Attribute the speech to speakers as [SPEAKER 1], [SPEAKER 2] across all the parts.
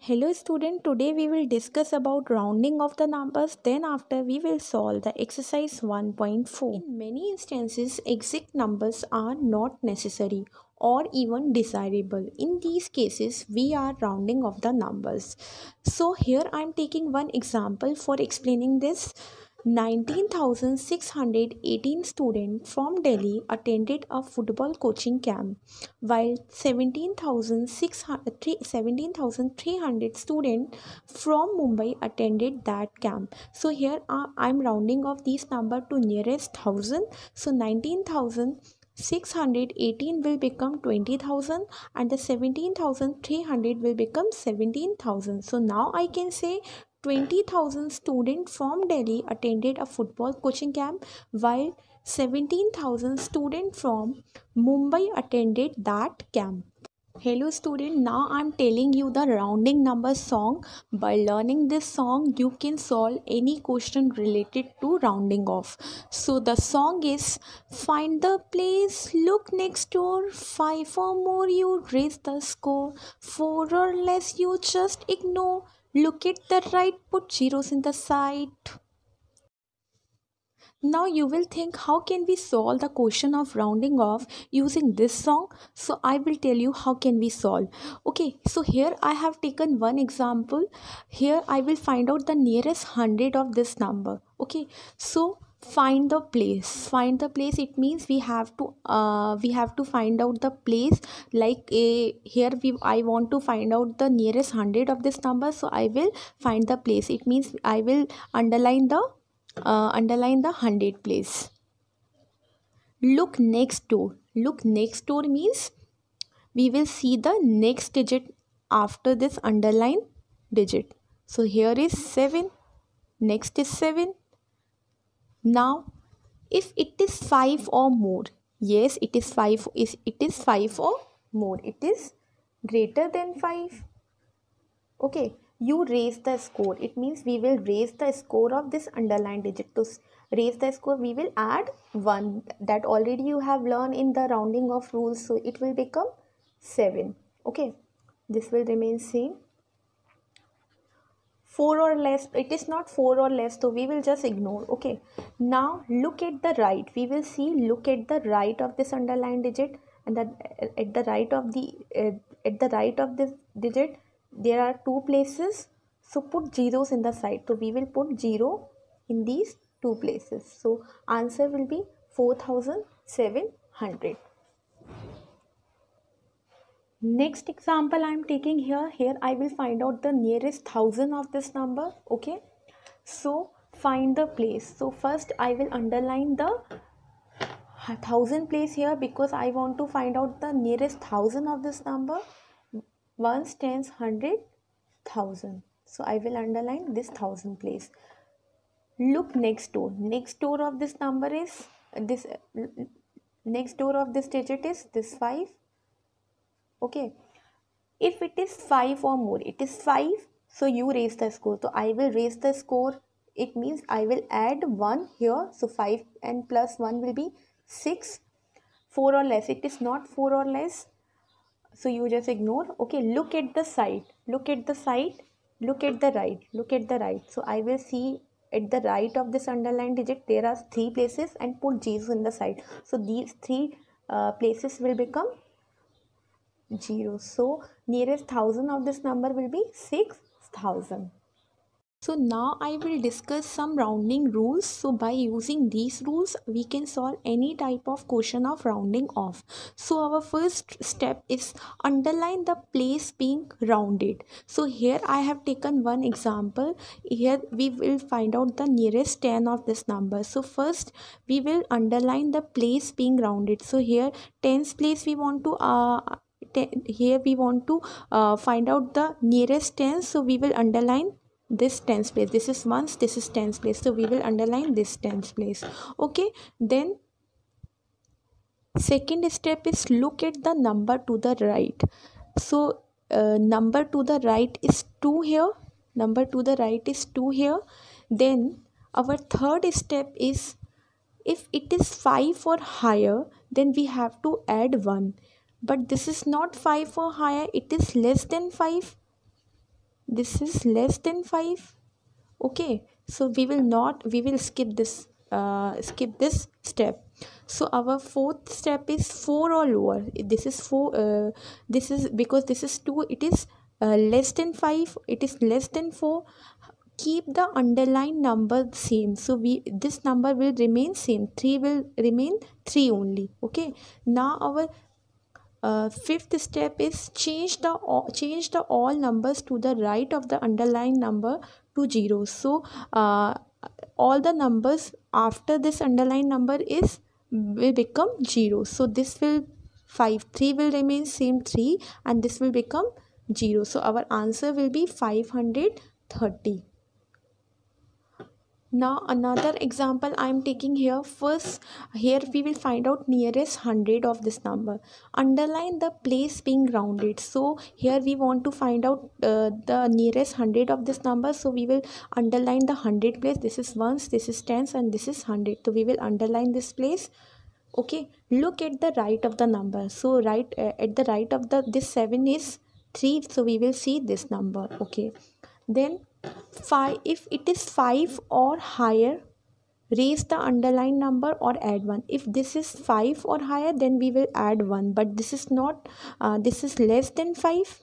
[SPEAKER 1] Hello student, today we will discuss about rounding of the numbers, then after we will solve the exercise 1.4. In many instances, exact numbers are not necessary or even desirable. In these cases, we are rounding of the numbers. So here I am taking one example for explaining this. 19,618 students from Delhi attended a football coaching camp, while 17,300 students from Mumbai attended that camp. So here I'm rounding off these number to nearest thousand. So 19,618 will become 20,000 and the 17,300 will become 17,000. So now I can say 20,000 students from Delhi attended a football coaching camp, while 17,000 students from Mumbai attended that camp. Hello student, now I'm telling you the rounding number song. By learning this song, you can solve any question related to rounding off. So the song is: find the place, look next door, 5 or more you raise the score, 4 or less you just ignore, look at the right, put zeros in the side. Now you will think, how can we solve the question of rounding off using this song? So I will tell you how can we solve. Okay, so here I have taken one example. Here I will find out the nearest hundred of this number. Okay, so find the place. It means we have to find out the place. Like here I want to find out the nearest hundred of this number, so I will find the place. It means I will underline the hundred place. Look next door. Look next door means we will see the next digit after this underline digit. So here is 7. Next is 7. Now if it is 5 or more, yes, it is 5 or more, it is greater than 5. Okay, you raise the score. It means we will raise the score of this underlined digit. To raise the score, we will add 1. That already you have learned in the rounding off rules. So it will become 7. Okay, this will remain same. 4 or less, it is not 4 or less, so we will just ignore. Okay, now look at the right. We will see, look at the right of this underlined digit, and at the right of this digit there are 2 places, so put zeros in the side. So we will put 0 in these 2 places. So answer will be 4,700. Next example I am taking here. Here I will find out the nearest thousand of this number. Okay, so find the place. So first I will underline the thousand place here, because I want to find out the nearest thousand of this number. Ones, tens, hundred, thousand. So I will underline this thousand place. Look next door. Next door of this number is this. Next door of this digit is this 5. Okay, if it is 5 or more, it is 5, so you raise the score. So I will raise the score. It means I will add 1 here. So 5 and plus 1 will be 6. 4 or less, it is not 4 or less, so you just ignore. Okay, look at the side. Look at the side. Look at the right. Look at the right. So I will see at the right of this underlined digit there are 3 places, and put zeros in the side. So these 3 places will become 0. So nearest thousand of this number will be 6,000. So now I will discuss some rounding rules. So by using these rules, we can solve any type of question of rounding off. So our first step is underline the place being rounded. So here I have taken one example. Here we will find out the nearest 10 of this number. So first we will underline the place being rounded. So here tens place we want to find out the nearest tens. So we will underline this tens place. This is ones, this is tens place, so we will underline this tens place. Okay, then second step is look at the number to the right. So number to the right is 2 here. Number to the right is 2 here. Then our third step is, if it is 5 or higher, then we have to add 1. But this is not 5 or higher, it is less than 5. this is less than 5. Okay, so we will skip this step. So our fourth step is 4 or lower. This is 4, this is because this is 2, it is less than 5, it is less than 4. Keep the underlying number same, so this number will remain same, 3 will remain 3 only. Okay, now our fifth step is change the all numbers to the right of the underlying number to 0. So all the numbers after this underlying number will become 0. So this will 5, 3 will remain same 3, and this will become 0. So our answer will be 530. Now another example I am taking here. First, here we will find out nearest 100 of this number. Underline the place being rounded. So here we want to find out the nearest 100 of this number. So we will underline the 100 place. This is ones, this is tens, and this is 100. So we will underline this place. Okay, look at the right of the number. So right at the right of this 7 is 3. So we will see this number. Okay, then 5, if it is 5 or higher, raise the underlying number or add 1. If this is 5 or higher, then we will add 1, but this is not, this is less than 5.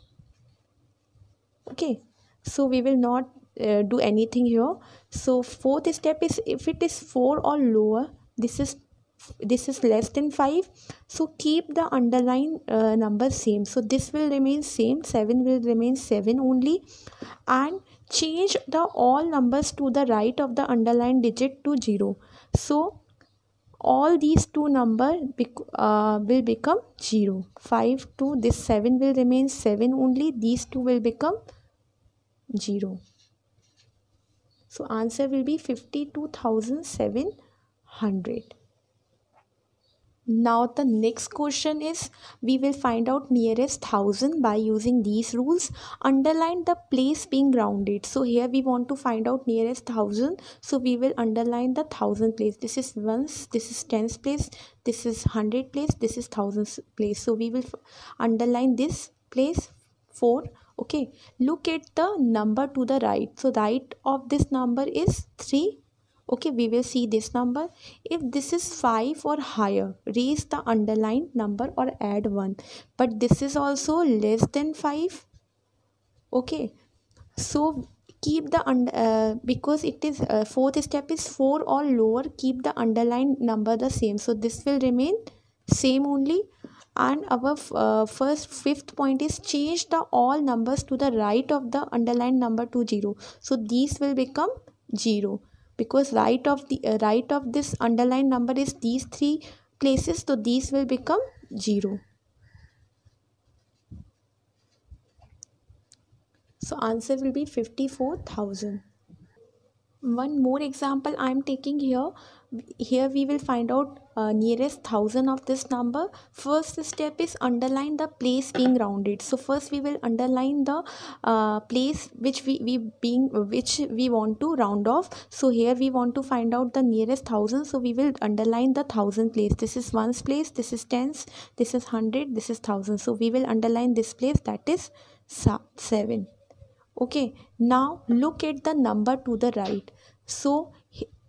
[SPEAKER 1] Okay, so we will not do anything here. So fourth step is, if it is 4 or lower, this is less than 5, so keep the underlying number same. So this will remain same, 7 will remain 7 only, and change the all numbers to the right of the underlying digit to 0. So all these two numbers will become 0. 5 to this 7 will remain 7 only, these two will become 0. So answer will be 52,700. Now the next question is, we will find out nearest 1000 by using these rules. Underline the place being rounded. So here we want to find out nearest 1000, so we will underline the 1000 place. This is ones, this is tens place, this is 100 place, this is thousands place. So we will underline this place 4. Okay, look at the number to the right. So right of this number is 3. Okay, we will see this number. If this is 5 or higher, raise the underlined number or add 1, but this is also less than 5. Okay, so keep the because it is fourth step is 4 or lower, keep the underlined number the same, so this will remain same only. And our fifth point is, change the all numbers to the right of the underlined number to 0. So these will become 0, because right of this underlined number is these 3 places, so these will become 0. So answer will be 54,000. One more example I am taking here. Here we will find out nearest 1000 of this number. First step is underline the place being rounded. So first we will underline the place which we want to round off. So here we want to find out the nearest 1000, so we will underline the 1000 place. This is ones place, this is tens, this is 100, this is 1000. So we will underline this place, that is 7. Okay, now look at the number to the right. So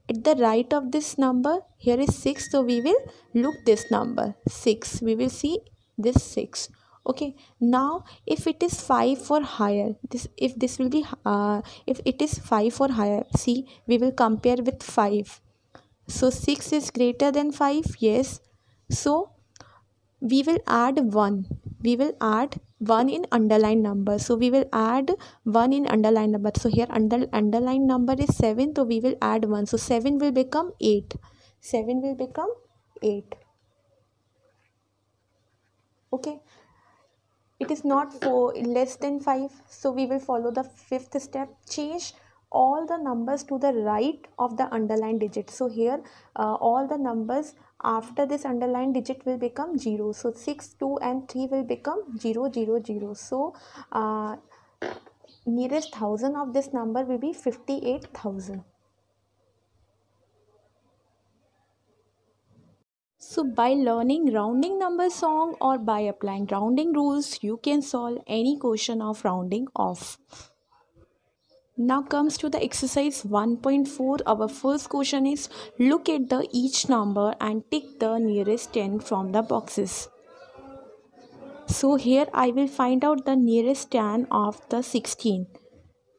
[SPEAKER 1] at the right of this number, here is 6, so we will look this number 6, we will see this 6. Okay, now if it is 5 or higher, if it is 5 or higher, see, we will compare with 5. So 6 is greater than 5, yes. So we will add 1, in underline number. So we will add 1 in underline number. So here underline number is 7, so we will add 1, so 7 will become 8. Okay, it is not for less than 5, so we will follow the fifth step. Change all the numbers to the right of the underlined digit. So here all the numbers after this underlined digit will become 0. So 6, 2 and 3 will become 0, 0, 0. So nearest 1000 of this number will be 58,000. So by learning rounding number song or by applying rounding rules, you can solve any question of rounding off. Now comes to the exercise 1.4. Our first question is, look at the each number and tick the nearest 10 from the boxes. So here I will find out the nearest 10 of the 16.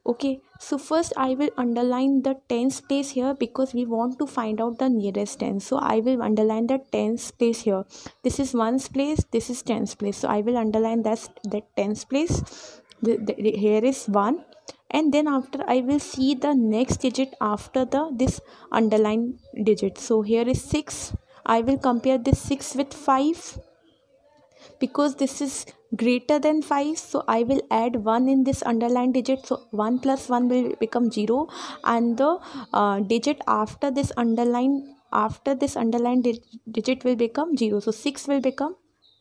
[SPEAKER 1] Okay, so first I will underline the tens place here because we want to find out the nearest 10. So I will underline the tens place here. This is ones place, this is tens place. So I will underline that tens place. Here is 1, and then after I will see the next digit after this underlined digit. So here is 6. I will compare this 6 with 5 because this is greater than 5, so I will add 1 in this underlined digit. So 1 plus 1 will become 0, and the digit after this underlined digit will become 0. So 6 will become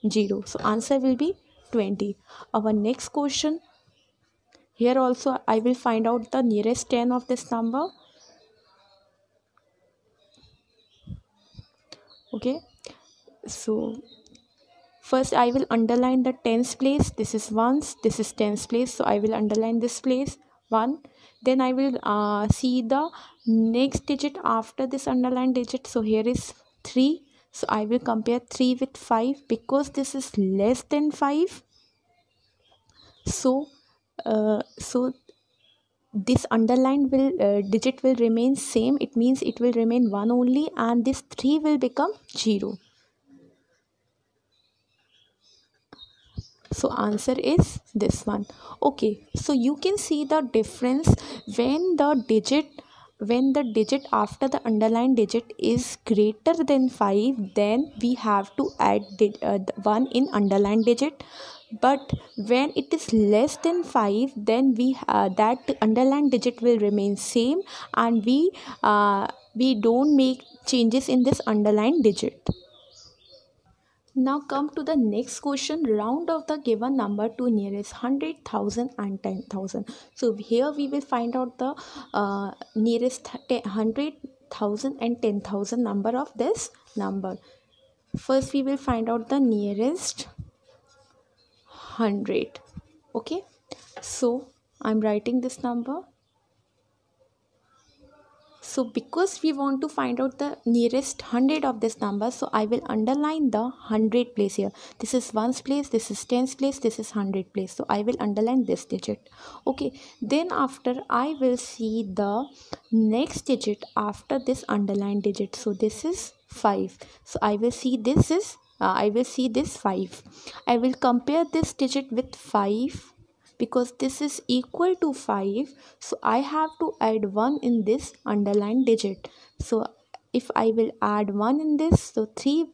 [SPEAKER 1] 0. So answer will be 20. Our next question, here also I will find out the nearest 10 of this number. Okay, so first I will underline the tens place. This is ones, this is tens place, so I will underline this place 1. Then I will see the next digit after this underlined digit. So here is 3, so I will compare 3 with 5 because this is less than 5. So this underlined digit will remain same. It means it will remain 1 only, and this 3 will become 0. So answer is this one. Okay, so you can see the difference when the digit after the underlined digit is greater than 5, then we have to add 1 in underlined digit. But when it is less than 5, then that underlined digit will remain same, and we don't make changes in this underlined digit. Now come to the next question. Round off the given number to nearest 100,000 and 10,000. So here we will find out the nearest 100,000 and 10,000 number of this number. First we will find out the nearest 100. Okay, so I'm writing this number. So because we want to find out the nearest 100 of this number, so I will underline the 100 place here. This is ones place, this is tens place, this is 100 place. So I will underline this digit. Okay, then after I will see the next digit after this underlined digit. So this is 5. So I will see this 5. I will compare this digit with 5 because this is equal to 5, so I have to add 1 in this underlined digit. So if I will add 1 in this, so 3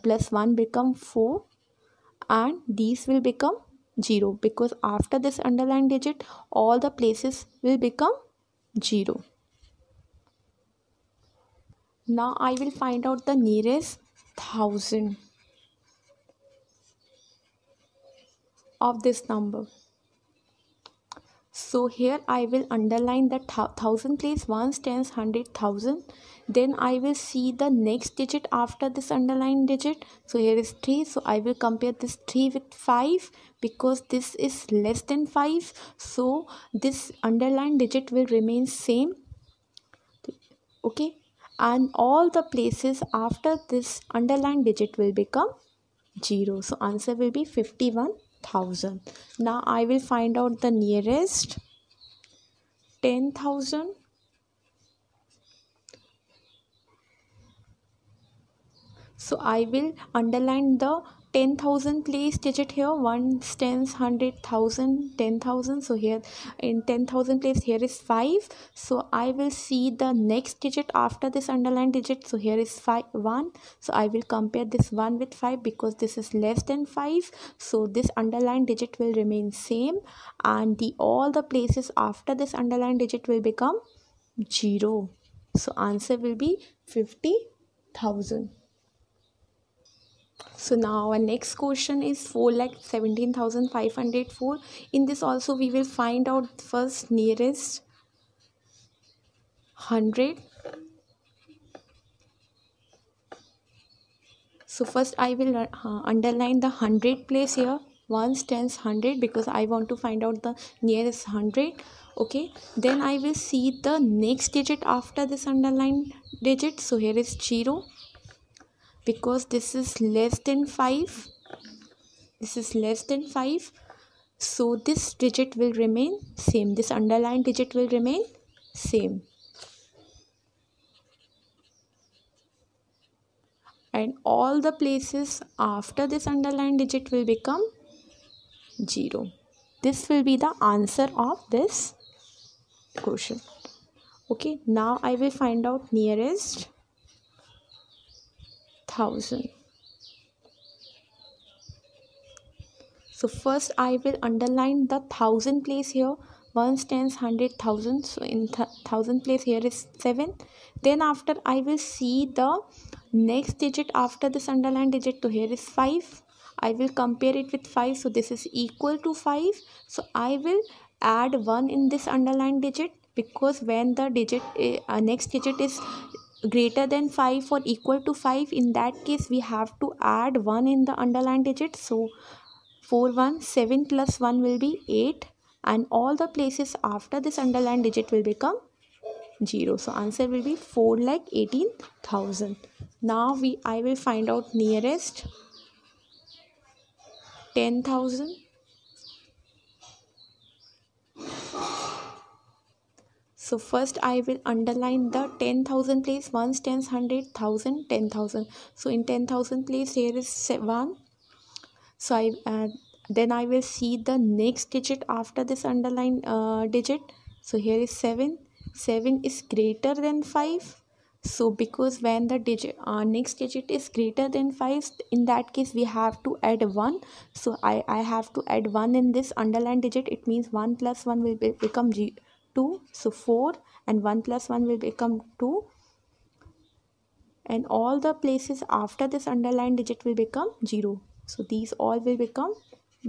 [SPEAKER 1] plus 1 become 4, and these will become 0 because after this underlined digit all the places will become 0. Now I will find out the nearest 1000 of this number. So here I will underline the 1000 place, ones, tens, 100,000. Then I will see the next digit after this underlined digit. So here is 3. So I will compare this 3 with 5 because this is less than 5. So this underlined digit will remain same. Okay, and all the places after this underlined digit will become 0. So answer will be 51,000. Now I will find out the nearest 10,000. So I will underline the 10,000 place digit here. Ones, tens, 100,000, 10,000. So here in 10,000 place here is 5. So I will see the next digit after this underlined digit. So here is 1. So I will compare this 1 with 5 because this is less than 5. So this underlined digit will remain same, and all the places after this underlined digit will become 0. So answer will be 50,000. So now our next question is 4,17,504. In this also we will find out first nearest 100. So first I will underline the 100 place here. ones, tens, 100 because I want to find out the nearest 100. Okay, then I will see the next digit after this underlined digit. So here is 0 because this is less than 5. This is less than 5. So this digit will remain same. This underlined digit will remain same. And all the places after this underlined digit will become 0. This will be the answer of this question. Okay, now I will find out nearest 1000. So first I will underline the 1000 place here. Ones, tens, 100, 1000. So in 1000 place here is 7. Then after I will see the next digit after this underlined digit. So here is 5. I will compare it with 5. So this is equal to 5. So I will add 1 in this underlined digit because when the digit next digit is greater than 5 or equal to 5, in that case we have to add 1 in the underlined digit. So 4 1 7 plus 1 will be 8, and all the places after this underlined digit will become 0. So answer will be 4,18,000. Now I will find out nearest 10,000. So first I will underline the 10,000 place. Ones, tens, 100, 1000, 10,000. So in 10,000 place here is 1. So then I will see the next digit after this underline digit. So here is 7. 7 is greater than 5. So because when the digit next digit is greater than 5, in that case we have to add 1. So I have to add 1 in this underline digit. It means 1 plus 1 will become 2. So 4, and 1 plus 1 will become 2. And all the places after this underline digit will become 0. So these all will become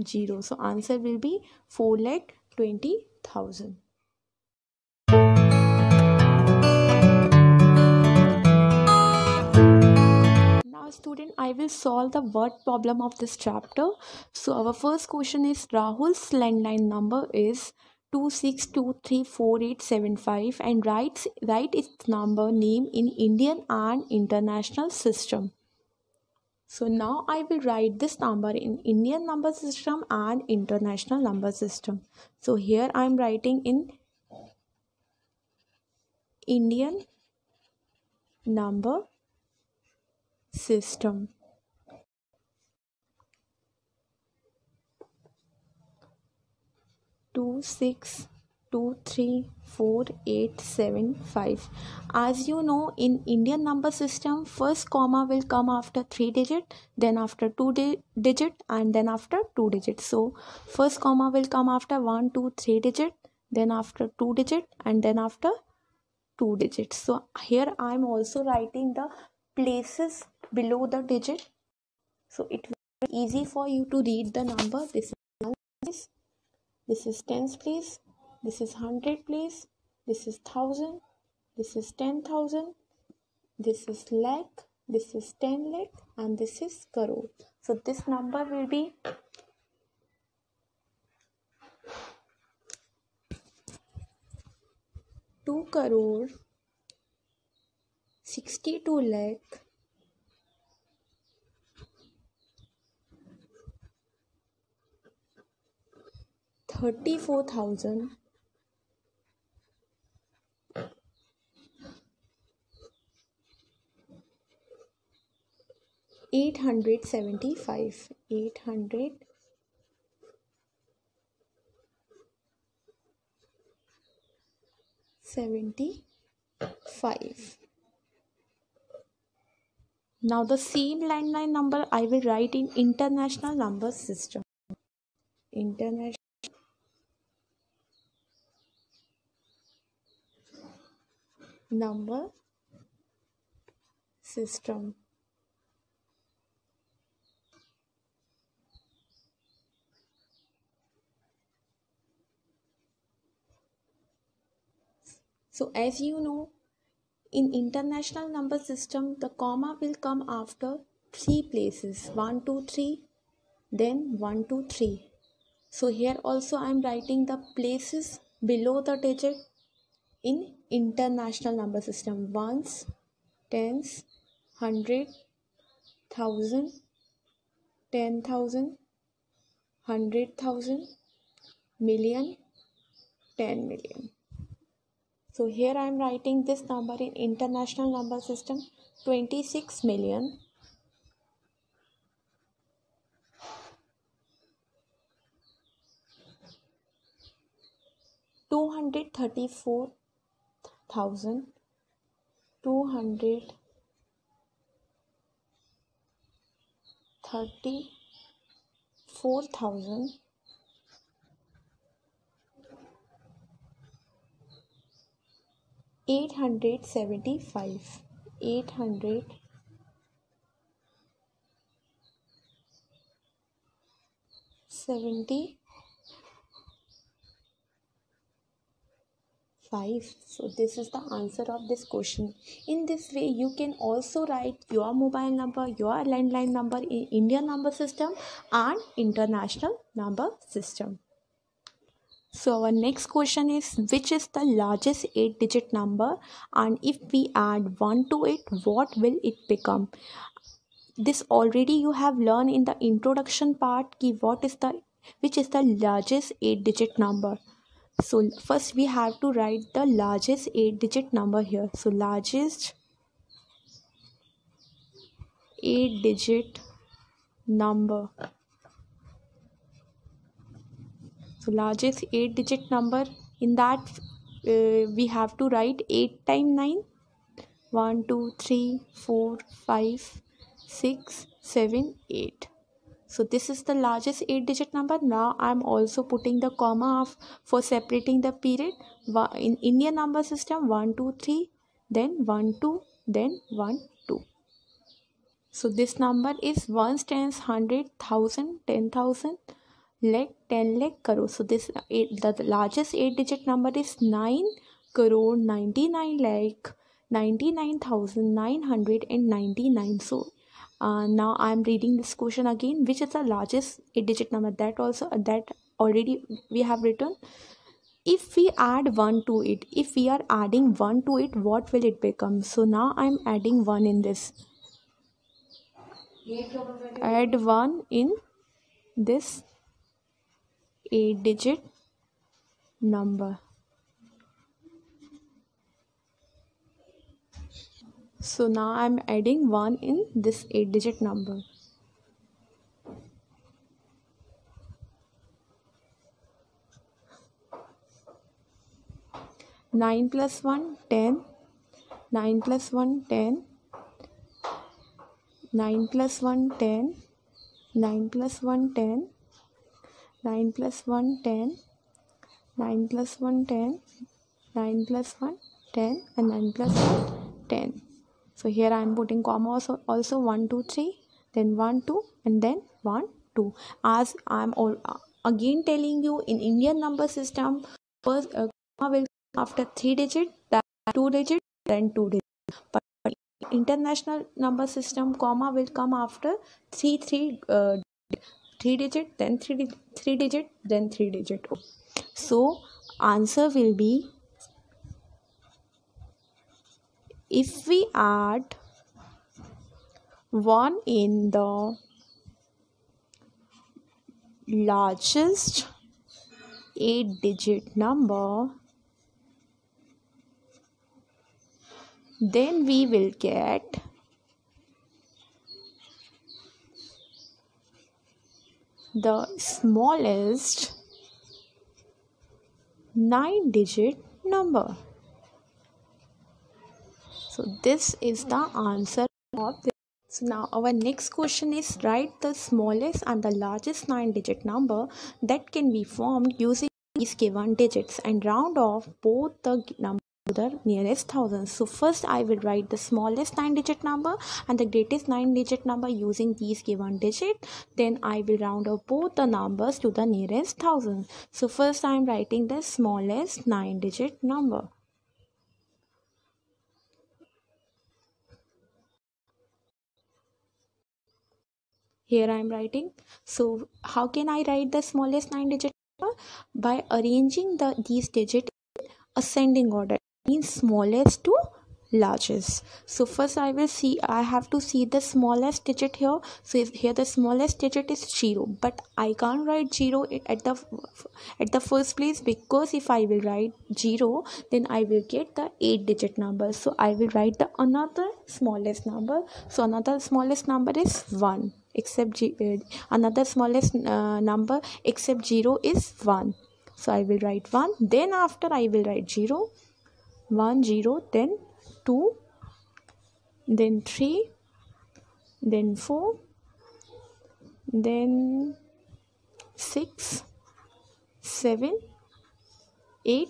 [SPEAKER 1] 0. So answer will be 4,20,000. Now student, I will solve the word problem of this chapter. So our first question is Rahul's landline number is 26234875 and write its number name in Indian and international system. So now I will write this number in Indian number system and international number system. So here I am writing in Indian number system. Two six 234,875. As you know, in Indian number system, first comma will come after 3 digit, then after 2 digit, and then after 2 digits. So first comma will come after 1 2 3 digit, then after 2 digit, and then after 2 digits. So here I am also writing the places below the digit, so it will be easy for you to read the number. This is tens place, this is 100 place, this is 1000, this is 10,000, this is lakh, this is 10 lakh, and this is crore. So this number will be 2,62,34,875. Now the same landline number I will write in international number system. International number system. So as you know, in international number system, the comma will come after 3 places, 1 2 3, then 1, 2, 3. So here also I am writing the places below the digit in international number system. Ones, tens, 100, 1000, 10,000, 100,000, million, 10 million. So here I am writing this number in international number system, 26 million 234,234,887 5. So this is the answer of this question. In this way you can also write your mobile number, your landline number in Indian number system and international number system. So our next question is, which is the largest 8-digit number, and if we add 1 to it, what will it become? This already you have learned in the introduction part ki which is the largest 8-digit number. So first we have to write the largest 8-digit number here. So largest 8-digit number. So largest 8-digit number, in that we have to write 8 times 9. 1, 2, 3, 4, 5, 6, 7, 8. So this is the largest 8-digit number. Now I am also putting the comma for separating the period. In Indian number system, 1, 2, 3, then 1, 2, then 1, 2. So this number is ones, tens, 100, 1000, 10,000, lakh, 10 lakh, crore. So this the largest 8-digit number is 9 crore 99 lakh 99,999. So now I am reading this question again. Which is the largest 8-digit number? That already we have written. If we add 1 to it, if we are adding 1 to it, what will it become? So now I am adding 1 in this. Add 1 in this 8-digit number. So now I am adding 1 in this 8-digit number. Nine plus 1, 10. 9 plus 1, 10. 9 plus 1, 10. 9 plus 1, 10. 9 plus 1, 10. 9 plus 1, 10. 9 plus 1, 10. And 9 plus 1, 10. So here I am putting comma also 1, 2, 3. Then 1, 2. And then 1, 2. As I am again telling you, in Indian number system, first comma will after 3 digit, then 2 digit, then 2 digit. But international number system, comma will come after 3 digit, then 3 digit, then 3 digit. So answer will be, if we add 1 in the largest 8-digit number, then we will get the smallest 9-digit number. So this is the answer of this. So now our next question is, write the smallest and the largest 9-digit number that can be formed using these given digits and round off both the numbers to the nearest thousand. So first I will write the smallest 9-digit number and the greatest 9-digit number using these given digits. Then I will round off both the numbers to the nearest thousand. So first I am writing the smallest 9-digit number. Here I am writing. So how can I write the smallest 9-digit number? By arranging these digits in ascending order, means smallest to largest. So first I have to see the smallest digit here. So here the smallest digit is 0, but I can't write 0 at the first place, because if I will write 0, then I will get the 8-digit number. So I will write the another smallest number. So another smallest number is 1, except another smallest number except 0 is 1. So I will write 1, then after I will write 0, 1 0, then 2, then 3, then 4, then 6, 7, 8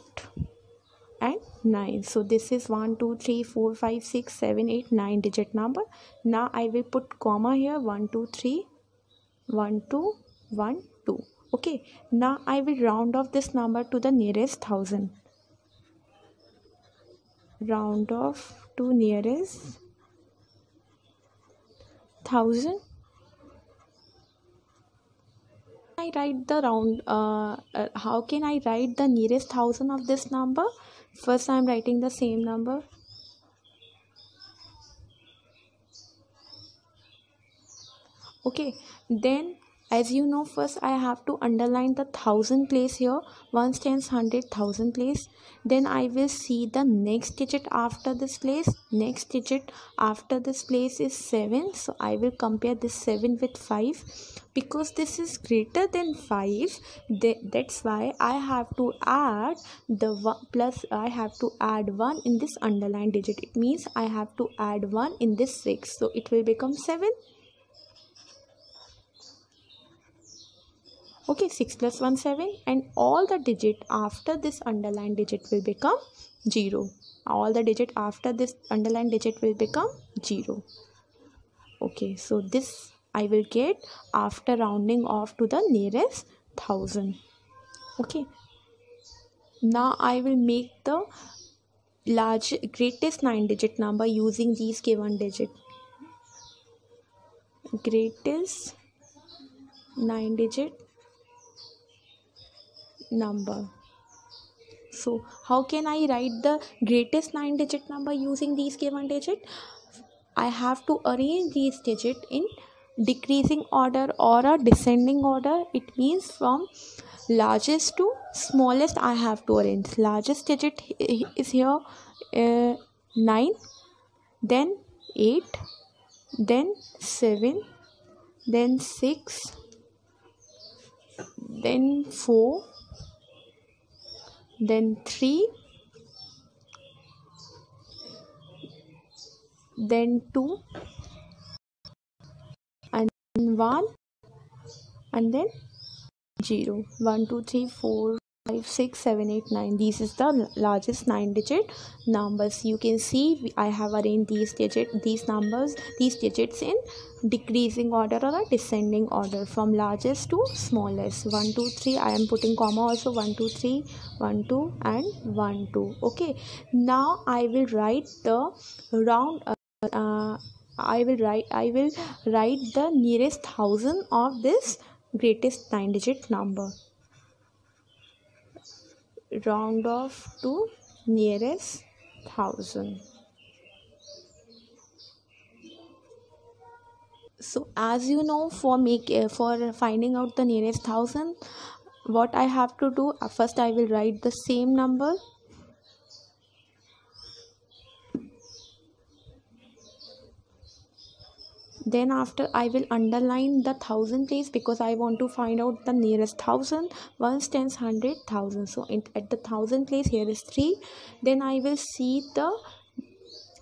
[SPEAKER 1] and 9. So this is 1 2 3 4 5 6 7 8 9 digit number. Now I will put comma here, 1 2 3 1 2 1 2. Okay, now I will round off this number to the nearest 1000. Round off to nearest 1000. I write the how can I write the nearest 1000 of this number? First I am writing the same number. Okay, then as you know, first I have to underline the 1000 place here, ones, tens, 100, 1000 place. Then I will see the next digit after this place. Next digit after this place is 7. So I will compare this 7 with 5. Because this is greater than 5, that's why I have to add the 1 plus, I have to add 1 in this underlined digit. It means I have to add 1 in this 6. So it will become 7. Okay, 6 plus 1 7, and all the digit after this underlined digit will become 0. All the digit after this underlined digit will become 0. Okay, so this I will get after rounding off to the nearest 1000. Okay, now I will make the greatest 9-digit number using these given digit. Greatest 9-digit number. So how can I write the greatest 9-digit number using these given digit? I have to arrange these digits in decreasing order or a descending order. It means from largest to smallest I have to arrange. Largest digit is here 9, then 8, then 7, then 6, then 4, then 3, then 2, and 1, and then 0. 1 2 3 4 5 6 7 8 9. This is the largest 9-digit numbers. You can see I have arranged these digits in decreasing order or a descending order from largest to smallest. 1 2 3, I am putting comma also, 1 2 3 1 2 and 1 2. Okay, now I will write the round I will write the nearest 1000 of this greatest 9-digit number. Round off to nearest 1000. So as you know, for finding out the nearest 1000, what I have to do, first I will write the same number. Then after I will underline the 1000 place, because I want to find out the nearest 1000, ones, tens, 100, 1000. So at the 1000 place here is 3. Then I will see the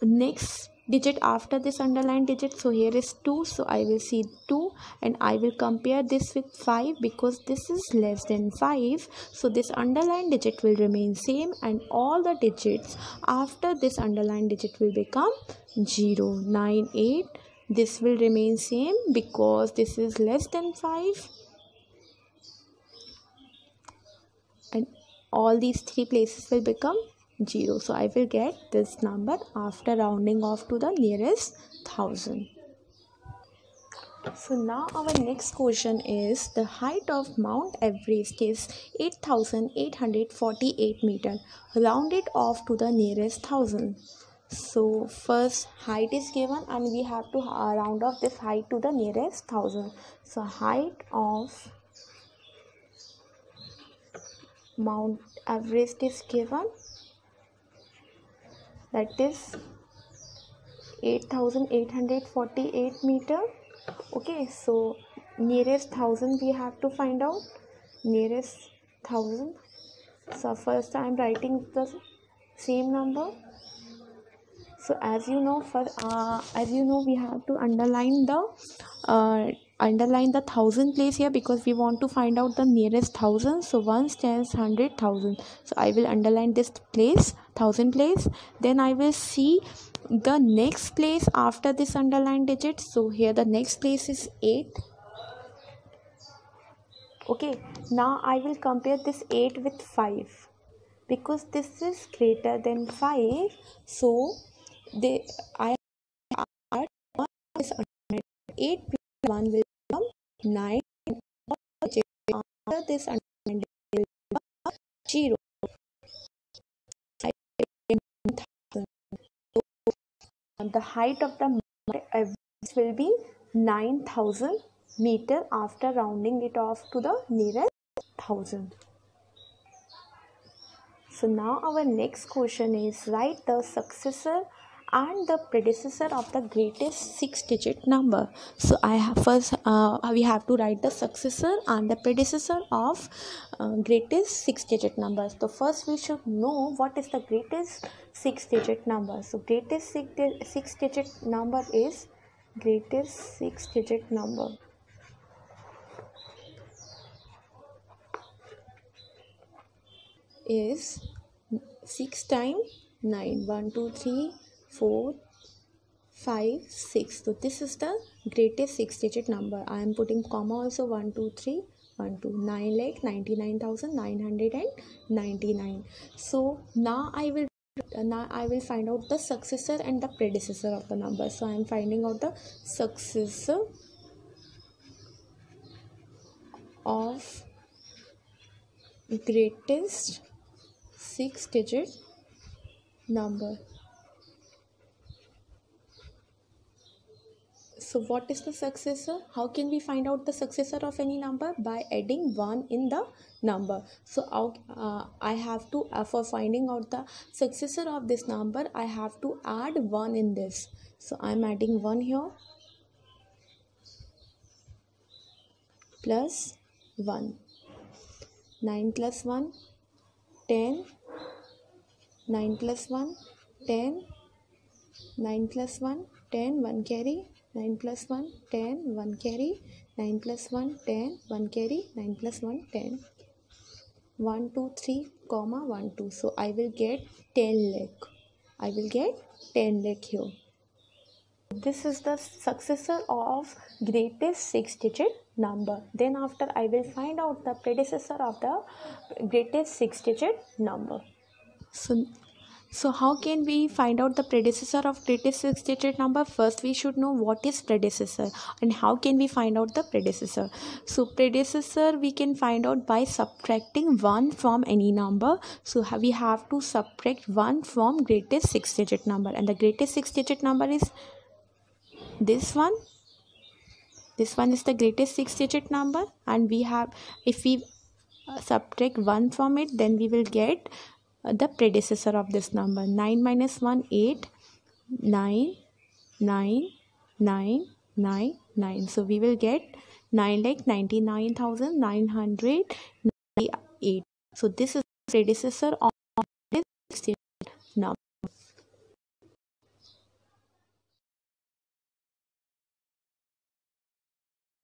[SPEAKER 1] next digit after this underlined digit. So here is 2. So I will see 2, and I will compare this with 5, because this is less than 5. So this underlined digit will remain same, and all the digits after this underlined digit will become 0. 9 8, this will remain same because this is less than 5, and all these 3 places will become 0. So I will get this number after rounding off to the nearest 1000. So now our next question is the height of Mount Everest is 8,848 meter. Round it off to the nearest thousand. So first height is given and we have to round off this height to the nearest thousand. So height of Mount Everest is given, that is 8,848 meter. Okay, so nearest thousand we have to find out, nearest thousand. So first I am writing the same number. So as you know, we have to underline the thousand place here because we want to find out the nearest thousand. So ones, tens, 100,000. So I will underline this place, thousand place. Then I will see the next place after this underlined digit. So here the next place is 8. Okay, now I will compare this 8 with 5 because this is greater than 5. So I add 1 is 8 plus 1 will become 9. After this underlined will become 0. So the height of the Mount Everest will be 9,000 meter after rounding it off to the nearest thousand. So now our next question is write the successor and the predecessor of the greatest 6-digit number. So I have first we have to write the successor and the predecessor of greatest 6-digit number. So first we should know what is the greatest 6-digit number. So greatest 6-digit number is greatest 6-digit number is 6 times 9. 1 2 3 4 5 6. So this is the greatest 6-digit number. I am putting comma also. 1 2 3 1 2 9,99,999. So now I will find out the successor and the predecessor of the number. So I am finding out the successor of greatest 6-digit number. So what is the successor? How can we find out the successor of any number? By adding 1 in the number. So I have to for finding out the successor of this number, I have to add 1 in this. So I am adding 1 here plus 1. 9 plus 1 10. 9 plus 1 10. 9 plus 1 10. 1 carry. 9 plus 1 10. 1 carry. 9 plus 1 10. 1 carry. 9 plus 1 10. 1 2 3 comma 1 2. So I will get 10 lakh. I will get 10 lakh here. This is the successor of greatest 6-digit number. Then after I will find out the predecessor of the greatest 6-digit number. So how can we find out the predecessor of greatest 6-digit number? First we should know what is predecessor and how can we find out the predecessor. So predecessor we can find out by subtracting 1 from any number. So we have to subtract 1 from greatest 6-digit number, and the greatest 6-digit number is this one. This one is the greatest 6-digit number, and we have, if we subtract 1 from it, then we will get the predecessor of this number. 9 minus 1 8. 9 9 9 9 9. So we will get 9,99,998. So this is the predecessor of this 6-digit number.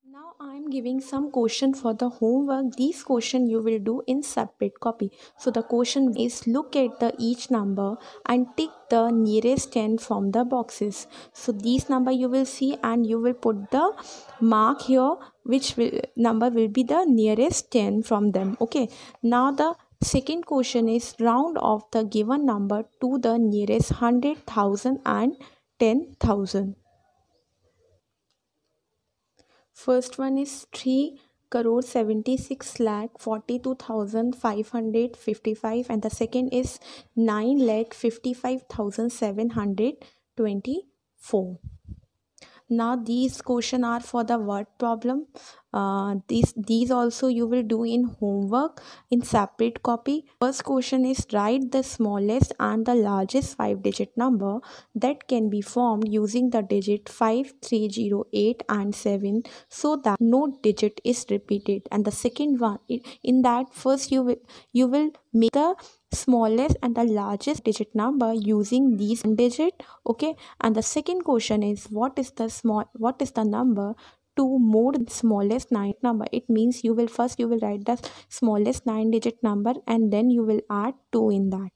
[SPEAKER 1] Now I am giving some question for the homework. These question you will do in separate copy. So the question is, look at the each number and tick the nearest 10 from the boxes. So these number you will see and you will put the mark here which number will be the nearest 10 from them. Okay. Now the second question is, round off the given number to the nearest 100,000 and 10,000. First one is 3,76,42,555 and the second is 9,55,724. Now these question are for the word problem. These also you will do in homework in separate copy. First question is write the smallest and the largest 5-digit number that can be formed using the digit 5, 3, 0, 8 and 7 so that no digit is repeated. And the second one, in that first you will make the smallest and the largest digit number using these digit. Okay, and the second question is what is the number to more smallest 9 number. It means you will write the smallest 9-digit number and then you will add 2 in that.